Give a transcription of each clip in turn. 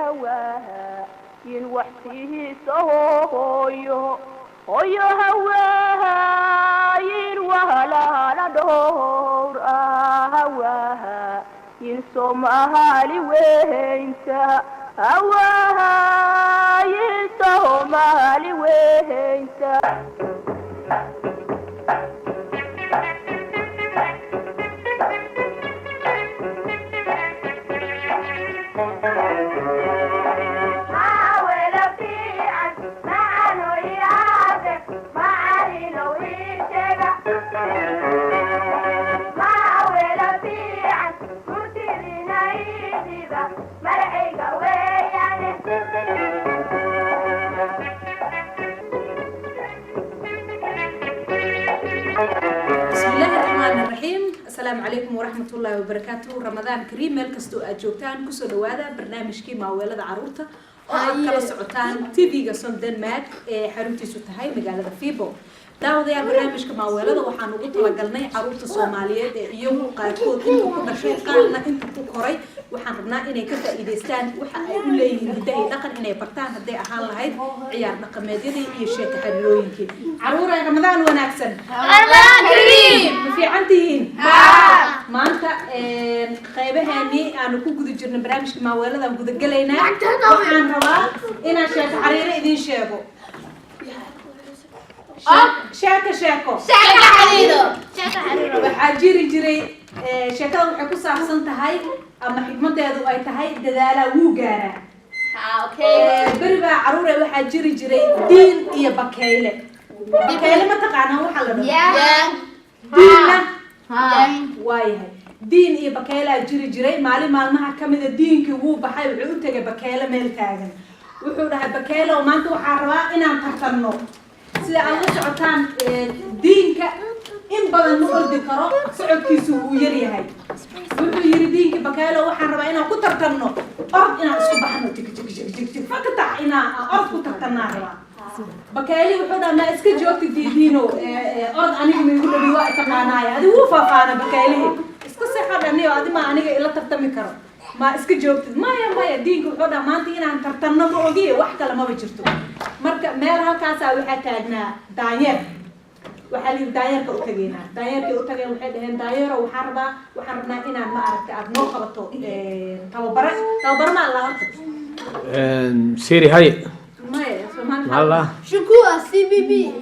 هواها ينوحتيه سوهو هويو هواها ينوهلا لدور هواها ينسومها لوينتا هواها ينسومها لوينتا السلام عليكم ورحمة الله وبركاته. رمضان كريم ملك استو أجوبتان كسو دوادا برنامج كي ماولد عروتة كلا سعوتان تيفي قصون دنمارك حروتي سوتهاي مقالة فيبو داود يا برنامج كي ماولد وحانو قلت لقلناي عروتة صومالية يوم قاكود انتو كنا شيء قالنا انتو كوري وحان ربنا إني كفا إيديستان وحا أقول لي هدائي دقن إني برتان هدائي أحال لهاي عيار دقماديني إيشيك حلوينكي عرورة يا رمضان وناكسن رمضان كريم في عندهين ما أنت قيبهاني أنا كوكو جرنا برامج ما ولدا وكذا قلينا وحان ربا إنا شاك حريرة إذن شاكو شاكو حريرة وحاجيري جري شاكا وحكو صاحسن تهاي أما حكمة يدو أي تهاي ددالة وقارة بربا عرورة وحاجيري جري دين إيا بكايلة بكايلة ما تقعنا وحلنا ديننا وايهاي دين إيه بكايلة جري مالي مالمها كمدة دينك وو بحاي وعودتك بكايلة ميل تاغن وحورها بكايلة وما انتو حاروا إنان تحترنو سيدا الله سعوتان دينك إن بدن نقول كرو سعود كيسو ويريهاي وحو يري دينك بكايلة وحاروا إنان كترترنو أرض إنان اسكو بحنو تك فكتع إنان أرض كترترنا بكايلي وحودا ما اسك جوتك دينو أرض أنيق من يقول لي وقت تقانايا هذه وفا فانا بكايلي اسك سيحة أنيو هذه ما أنيق إلا ترتمي كرو ما اسك جوتك ما يا دينك وحودا ما أنتي إنا ترتمنا بوغي وحكا لما بجرتو مركا ميرها كاسا وحكا أدنا دانير وحالي داير كأوتجينا داير كأوتجين وحدهن داير وحربنا إنا ما أعرف أدنو خبطو توبر ما الله أرتب سيري هاي الله شكوى سي بي بي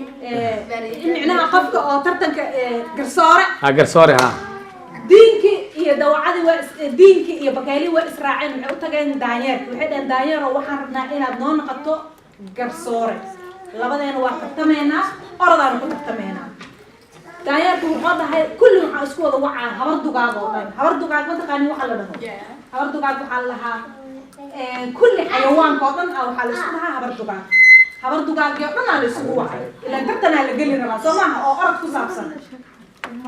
معناها قفك أو ترتنك قرصارة قرصارة ها دينك يا دوعدي دينك يا بكالي وإسرائيل وحوتجين داير وحدهن داير وحربنا إنا دنو نقطو قرصارة لبدين واحد تمينا أرضنا كنت تمينا داير كوحدة هاي كل اسكوا وعى هبردو قاعد هبردو قاعد ما تقاني وحلا ده هبردو قاعد وحلها كل حيوان قطن أو حال اسمها هبردو قاعد يقطن على الأسبوع إلا ترتنا اللي قلنا ما سمعها أو أرض كسابسن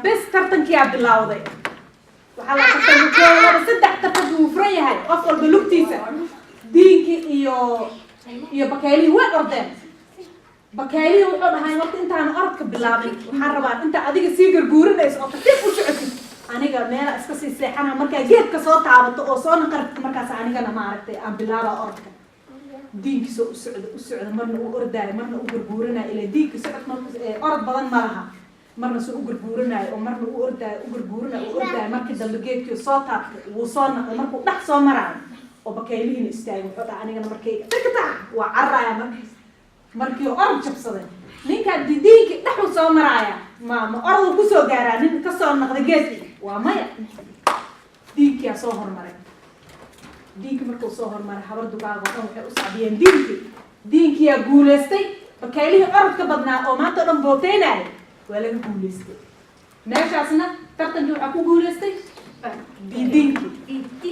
بس ترتن كي عبد الله وضي وحلا ترتن كي بس تحت تفجو فري هاي أفضل بلوكتيسة دينك iyo bakaali way ordeen bakaali wuxuu dhahay marka intaan orodka bilaabay waxaan rabaa inta adiga sii garguurinayso oo tartiib u socotid aniga meel iska sii seexana marka geedka soo taabato oo soo naqarto markaas anigana ma aragtay aan bilaaba orodka diinkiisa u socdo marna uu ordaayo marna uu garguurinayo ilaa diinka socod marka orod badan ma laha marna soo u garguurinayo oo marna uu ordaayo markii dambe geedkii soo taabtay wuu soo naqay markuu dhax soo maraayo وبكايلين استاجوا حتى عنينا مركي تكتع وعرايا مركي أرض شخصا نينك دينك نحو سو مرايا ما أرض كسو جارا نين كسر نقدجتي ومايا دينك يا صهر مري دينك مركو صهر مري حبردو قاعد وحنا أصعبين دينك يا جولستي بكايلين أرض كبدنا أو ما تقدم بوتينا ولا جولستي ناش عسنا تقدم جو جولستي دينك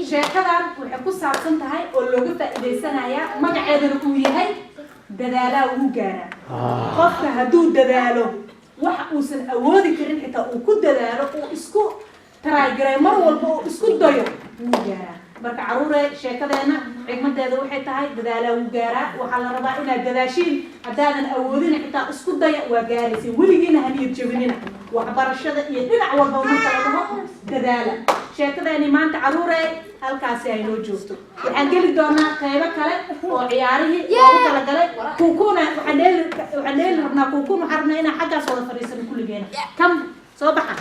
sheekadan waxay ku saabsan tahay oo looga faa'iideysanayaa magaceedana uu yahay dadaala uu gaara qofka haduu dadaalo wax uusan awoodi karin xitaa uu ku dadaalo oo isku taraagray mar walba oo isku dayo uu gaara marka caruure sheekadeena xigmadeeda waxay tahay dadaala uu gaaraa waxa la rabaa inaad dadaashiin hadaadan awoodin xitaa isku daya waa gaaraysa weligiina haniyad jabinina waxbarashada iyo dhinac walba marka la dhaho dadaala sheekadeeni maanta caruure halkaasi ay noo joogto waxaan geli doonaa qaybo kale oo ciyaarihii loogu talagalay kuukuna waxaan dheeli rabnaa kuukun waxaan rabnaa inaan xaggaas wada fadhiisano kulligeena kam soo baxa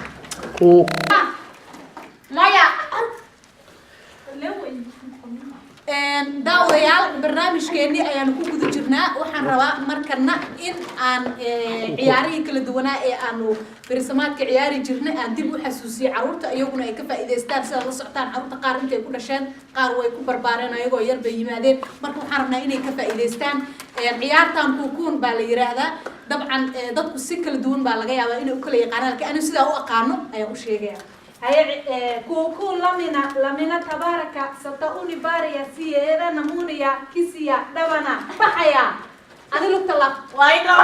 maya daawadayaal barnaamijkeennii ayaanu ku guda jirnaa waxaan rabaa markana in aan ciyaarihii kala duwanaa ee aanu berisamaadka ciyaari jirnay aan dib u xasuusiyo caruurta iyaguna ay ka faa'iidaystaan sida la socotaan caruurta qaar intay ku dhasheen qaar way ku barbaareen ayagoo yar bay yimaadeen marka waxaan rabnaa inay ka faa'iidaystaan ciyaartan kuukuun baa la yiraahdaa dabcan dadku si kala duwan baa laga yaabaa inay u kala yaqaanaan laakiin anigu sidaa u aqaano ayaan u sheegaya kuukun lamina tabaraka satauni baariya siyeeda namuniya kisiya dhabana baxaya adi lugta lab wayno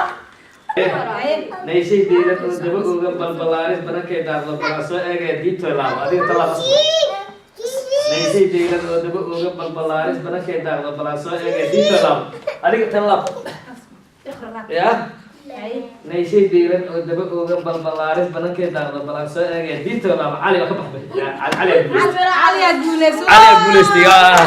nayshay deedan oo dabagooga balbalaaris banankay daaqdo balaa soo eegaya diibtoy laabo adiga talaab nayshay deedan oo dabagooga balbalaaris banankay daaqdo balaa soo eegaya diibtoy laabo adiga talaab ya nayshay deelan oo dabagooga balbalaaris banankay daaqdo balaa soo eegaya diibtoy laabo cali waa ka baxbay cali aad guuleystay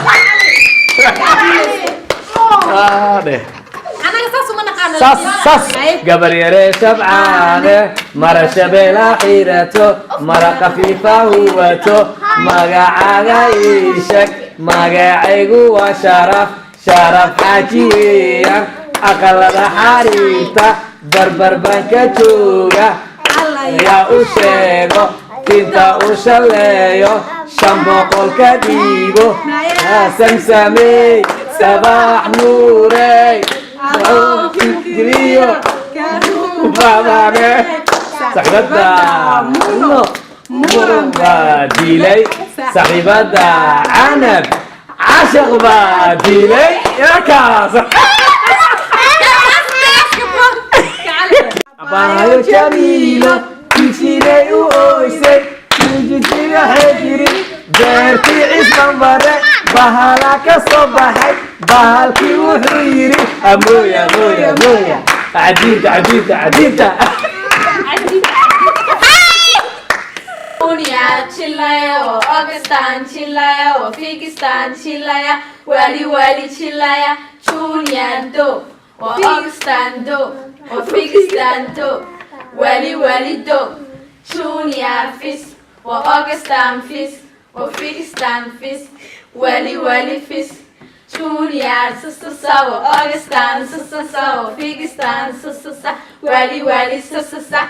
sas gabar yare shabcaane mara shabeela xirato mara khafiifa huwato magacaaga ii sheeg magacaygu waa sharaf xaaji weeyaan aqalada xariirta barbar baan ka jooga yaa u sheego tinta u shaleeyo 500 ka dhiibo samsamey sabax nuurey Grio, Babane, Sagrada, Murba, Dilay, Sahibada, Anab, Ashaqba, Dilay, ya casa. Abayo Jamilo, Kichire Uoise, Kijira Hejiri, Berti Ismambare, Bahala Kasobahay. bahalkii wuxuu yiri amoya عديدة Unia chillaya o Augustan chillaya o Figistan chillaya wali chillaya Chuniando o Augustan do o Figistan do wali do Chunia fis o Augustan fis o Figistan fis wali fis Junior, sasa, Augustan, sasa, Figistan, sasa, wali, sasa,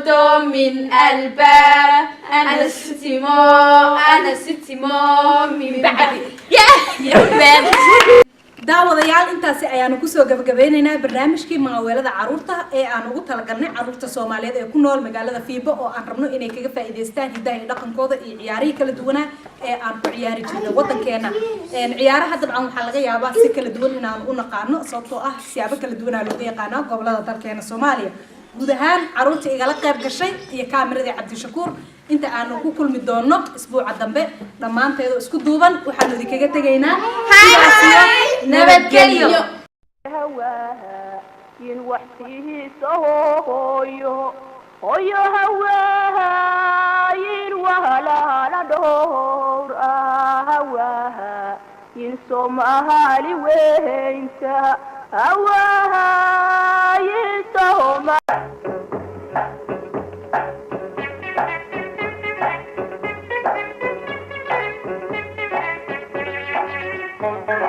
do min الباب أنا ستمو من بعد daawadayaal intaasi ayaanu kusoo gabagabeynaynaa barnaamijkii maaweelada caruurta ee aan ugu talagalnay caruurta Soomaaliyeed ee ku nool magaalada Fiibo oo aan rabno inay kaga faa'iideystaan hidaha iyo dhaqankooda iyo ciyaaraha kala duwan ee aan ku ciyaari jirnay wadankeena ciyaaraha dabcan waxa laga yaabaa si kala duwan inaan u naqaano sababtoo ah siyaabo kala duwan loo yaqaan gobolada dalkeena Soomaaliya guud ahaan caruurta igala qayb gashay iyo kaamirada Cabdishakuur inta aanu ku kulmi doono isbuuca dambe dhamaanteedu isku duuban waxaanu idinkaga tagaynaa nabadgelyo هواها ينوحيه سهويو هويو هواها ينوها لا دور هواها ينسومها لوينتا هواها ينسومها Thank you.